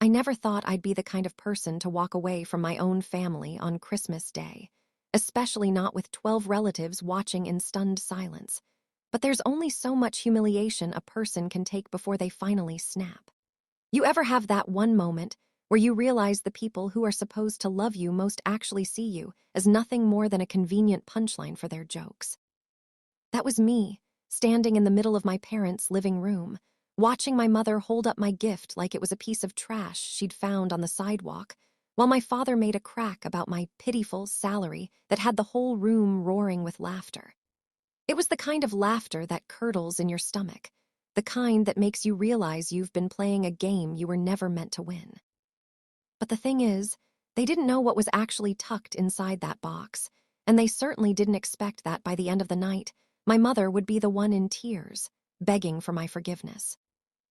I never thought I'd be the kind of person to walk away from my own family on Christmas Day, especially not with 12 relatives watching in stunned silence. But there's only so much humiliation a person can take before they finally snap. You ever have that one moment where you realize the people who are supposed to love you most actually see you as nothing more than a convenient punchline for their jokes? That was me, standing in the middle of my parents' living room, watching my mother hold up my gift like it was a piece of trash she'd found on the sidewalk, while my father made a crack about my pitiful salary that had the whole room roaring with laughter. It was the kind of laughter that curdles in your stomach, the kind that makes you realize you've been playing a game you were never meant to win. But the thing is, they didn't know what was actually tucked inside that box, and they certainly didn't expect that by the end of the night, my mother would be the one in tears, begging for my forgiveness.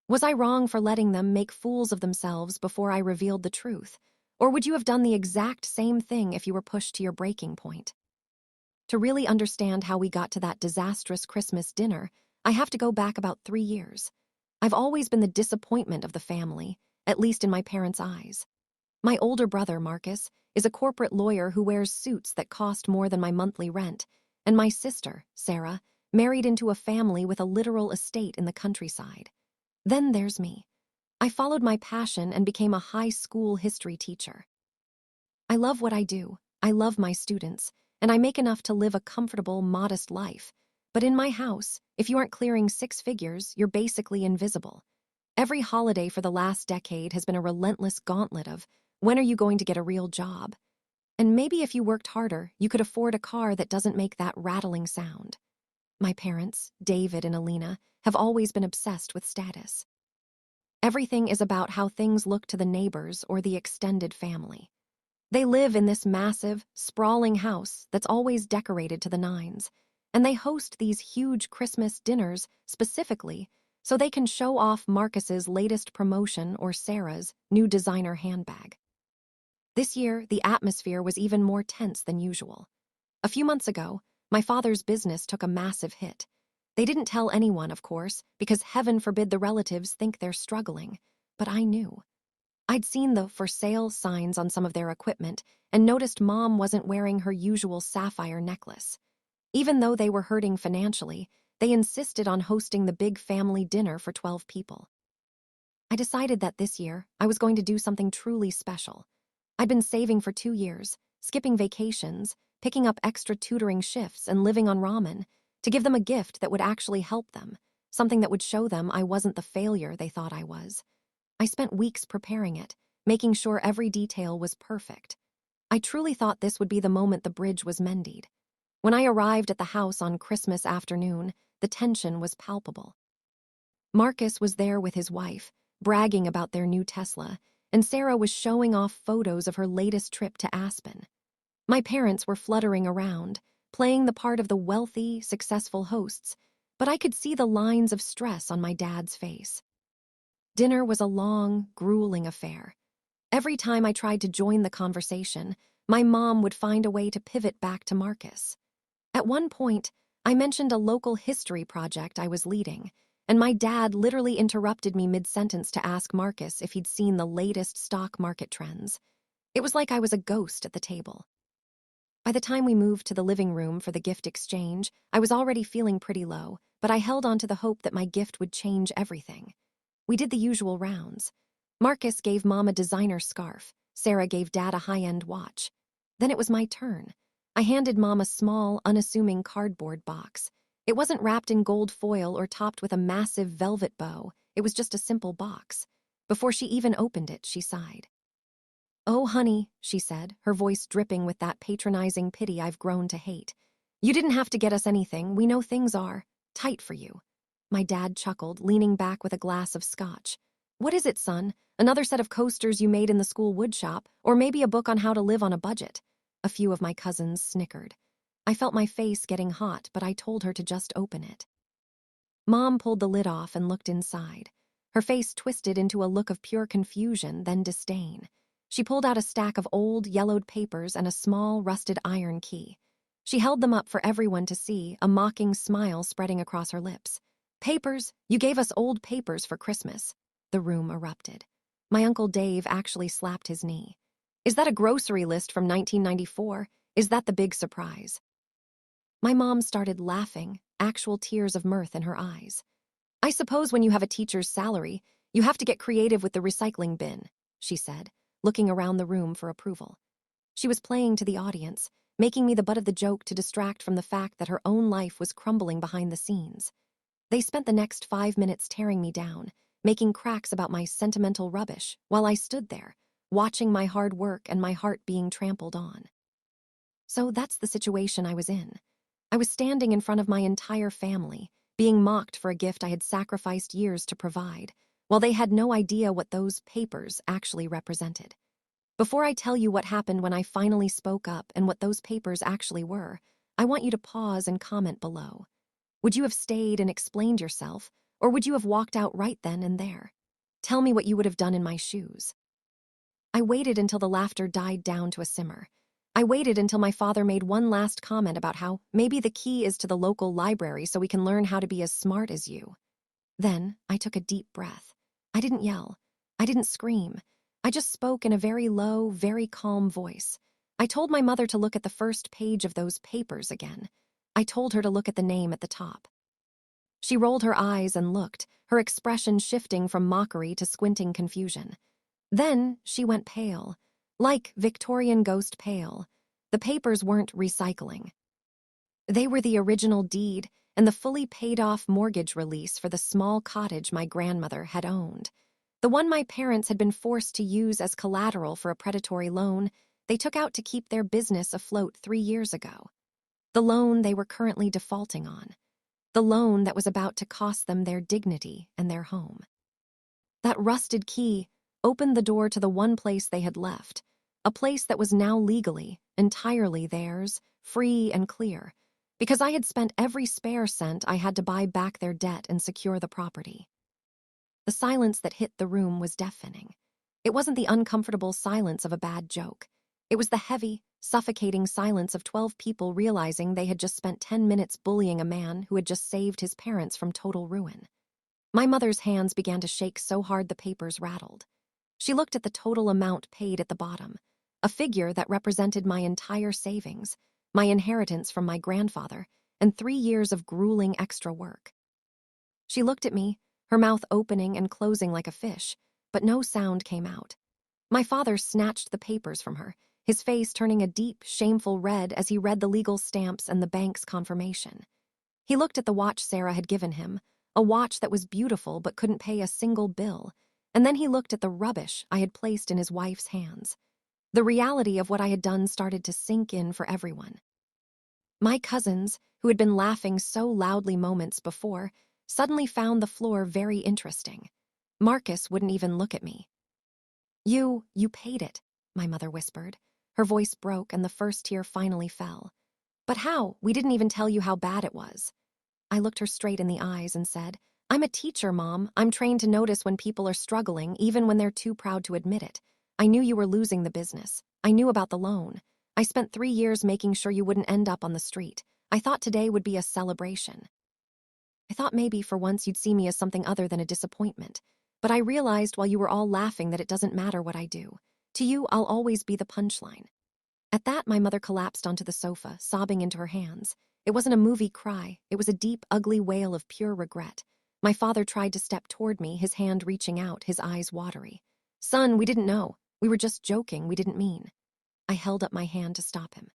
Was I wrong for letting them make fools of themselves before I revealed the truth? Or would you have done the exact same thing if you were pushed to your breaking point? To really understand how we got to that disastrous Christmas dinner, I have to go back about 3 years. I've always been the disappointment of the family, at least in my parents' eyes. My older brother, Marcus, is a corporate lawyer who wears suits that cost more than my monthly rent, and my sister, Sarah, married into a family with a literal estate in the countryside. Then there's me. I followed my passion and became a high school history teacher. I love what I do, I love my students, and I make enough to live a comfortable, modest life. But in my house, if you aren't clearing 6 figures, you're basically invisible. Every holiday for the last decade has been a relentless gauntlet of, when are you going to get a real job? And maybe if you worked harder, you could afford a car that doesn't make that rattling sound. My parents, David and Alina, have always been obsessed with status. Everything is about how things look to the neighbors or the extended family. They live in this massive, sprawling house that's always decorated to the nines, and they host these huge Christmas dinners specifically so they can show off Marcus's latest promotion or Sarah's new designer handbag. This year, the atmosphere was even more tense than usual. A few months ago, my father's business took a massive hit. They didn't tell anyone, of course, because heaven forbid the relatives think they're struggling, but I knew. I'd seen the for sale signs on some of their equipment and noticed Mom wasn't wearing her usual sapphire necklace. Even though they were hurting financially, they insisted on hosting the big family dinner for 12 people. I decided that this year I was going to do something truly special. I'd been saving for 2 years, skipping vacations, picking up extra tutoring shifts, and living on ramen to give them a gift that would actually help them, something that would show them I wasn't the failure they thought I was. I spent weeks preparing it, making sure every detail was perfect. I truly thought this would be the moment the bridge was mended. When I arrived at the house on Christmas afternoon, the tension was palpable. Marcus was there with his wife, bragging about their new Tesla, and Sarah was showing off photos of her latest trip to Aspen. My parents were fluttering around, playing the part of the wealthy, successful hosts, but I could see the lines of stress on my dad's face. Dinner was a long, grueling affair. Every time I tried to join the conversation, my mom would find a way to pivot back to Marcus. At one point, I mentioned a local history project I was leading, and my dad literally interrupted me mid-sentence to ask Marcus if he'd seen the latest stock market trends. It was like I was a ghost at the table. By the time we moved to the living room for the gift exchange, I was already feeling pretty low, but I held on to the hope that my gift would change everything. We did the usual rounds. Marcus gave Mom a designer scarf. Sarah gave Dad a high-end watch. Then it was my turn. I handed Mom a small, unassuming cardboard box. It wasn't wrapped in gold foil or topped with a massive velvet bow. It was just a simple box. Before she even opened it, she sighed. "Oh, honey," she said, her voice dripping with that patronizing pity I've grown to hate. "You didn't have to get us anything. We know things are tight for you." My dad chuckled, leaning back with a glass of scotch. "What is it, son? Another set of coasters you made in the school woodshop, or maybe a book on how to live on a budget?" A few of my cousins snickered. I felt my face getting hot, but I told her to just open it. Mom pulled the lid off and looked inside. Her face twisted into a look of pure confusion, then disdain. She pulled out a stack of old, yellowed papers and a small, rusted iron key. She held them up for everyone to see, a mocking smile spreading across her lips. "Papers? You gave us old papers for Christmas." The room erupted. My Uncle Dave actually slapped his knee. Is that a grocery list from 1994? Is that the big surprise? My mom started laughing, actual tears of mirth in her eyes. I suppose when you have a teacher's salary, you have to get creative with the recycling bin, she said, looking around the room for approval. She was playing to the audience, making me the butt of the joke to distract from the fact that her own life was crumbling behind the scenes. They spent the next 5 minutes tearing me down, making cracks about my sentimental rubbish, while I stood there, watching my hard work and my heart being trampled on. So that's the situation I was in. I was standing in front of my entire family, being mocked for a gift I had sacrificed years to provide, while they had no idea what those papers actually represented. Before I tell you what happened when I finally spoke up and what those papers actually were, I want you to pause and comment below. Would you have stayed and explained yourself, or would you have walked out right then and there? Tell me what you would have done in my shoes. I waited until the laughter died down to a simmer. I waited until my father made one last comment about how maybe the key is to the local library so we can learn how to be as smart as you. Then I took a deep breath. I didn't yell. I didn't scream. I just spoke in a very low, very calm voice. I told my mother to look at the first page of those papers again. I told her to look at the name at the top. She rolled her eyes and looked, her expression shifting from mockery to squinting confusion. Then she went pale, like Victorian ghost pale. The papers weren't recycling. They were the original deed and the fully paid-off mortgage release for the small cottage my grandmother had owned. The one my parents had been forced to use as collateral for a predatory loan they took out to keep their business afloat 3 years ago. The loan they were currently defaulting on. The loan that was about to cost them their dignity and their home. That rusted key opened the door to the one place they had left, a place that was now legally, entirely theirs, free and clear, because I had spent every spare cent I had to buy back their debt and secure the property. The silence that hit the room was deafening. It wasn't the uncomfortable silence of a bad joke. It was the heavy, suffocating silence of 12 people realizing they had just spent 10 minutes bullying a man who had just saved his parents from total ruin. My mother's hands began to shake so hard the papers rattled. She looked at the total amount paid at the bottom, a figure that represented my entire savings, my inheritance from my grandfather, and 3 years of grueling extra work. She looked at me, her mouth opening and closing like a fish, but no sound came out. My father snatched the papers from her, his face turning a deep, shameful red as he read the legal stamps and the bank's confirmation. He looked at the watch Sarah had given him, a watch that was beautiful but couldn't pay a single bill, and then he looked at the rubbish I had placed in his wife's hands. The reality of what I had done started to sink in for everyone. My cousins, who had been laughing so loudly moments before, suddenly found the floor very interesting. Marcus wouldn't even look at me. You paid it," my mother whispered. Her voice broke and the first tear finally fell. "But how? We didn't even tell you how bad it was." I looked her straight in the eyes and said, "I'm a teacher, Mom. I'm trained to notice when people are struggling, even when they're too proud to admit it. I knew you were losing the business. I knew about the loan. I spent 3 years making sure you wouldn't end up on the street. I thought today would be a celebration. I thought maybe for once you'd see me as something other than a disappointment. But I realized while you were all laughing that it doesn't matter what I do. To you, I'll always be the punchline." At that, my mother collapsed onto the sofa, sobbing into her hands. It wasn't a movie cry. It was a deep, ugly wail of pure regret. My father tried to step toward me, his hand reaching out, his eyes watery. "Son, we didn't know. We were just joking. We didn't mean." I held up my hand to stop him.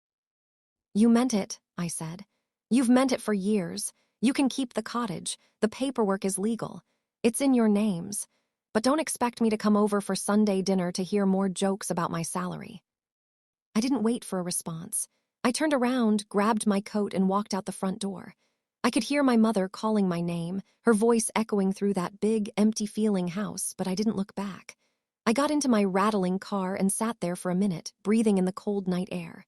"You meant it," I said. "You've meant it for years. You can keep the cottage. The paperwork is legal. It's in your names. But don't expect me to come over for Sunday dinner to hear more jokes about my salary." I didn't wait for a response. I turned around, grabbed my coat, and walked out the front door. I could hear my mother calling my name, her voice echoing through that big, empty-feeling house, but I didn't look back. I got into my rattling car and sat there for a minute, breathing in the cold night air.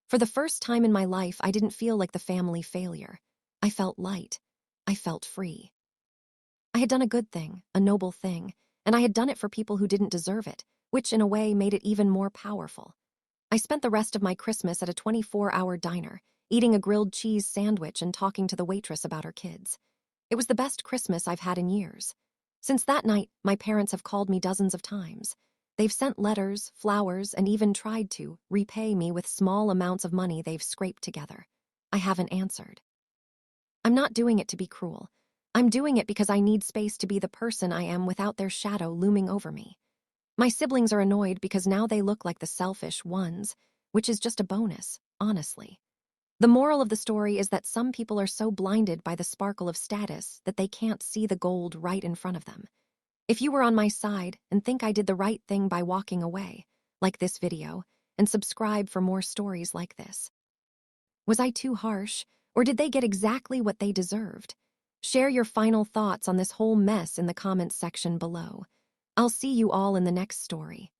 For the first time in my life, I didn't feel like the family failure. I felt light. I felt free. I had done a good thing, a noble thing, and I had done it for people who didn't deserve it, which in a way made it even more powerful. I spent the rest of my Christmas at a 24-hour diner, eating a grilled cheese sandwich and talking to the waitress about her kids. It was the best Christmas I've had in years. Since that night, my parents have called me dozens of times. They've sent letters, flowers, and even tried to repay me with small amounts of money they've scraped together. I haven't answered. I'm not doing it to be cruel. I'm doing it because I need space to be the person I am without their shadow looming over me. My siblings are annoyed because now they look like the selfish ones, which is just a bonus, honestly. The moral of the story is that some people are so blinded by the sparkle of status that they can't see the gold right in front of them. If you were on my side and think I did the right thing by walking away, like this video, and subscribe for more stories like this. Was I too harsh, or did they get exactly what they deserved? Share your final thoughts on this whole mess in the comments section below. I'll see you all in the next story.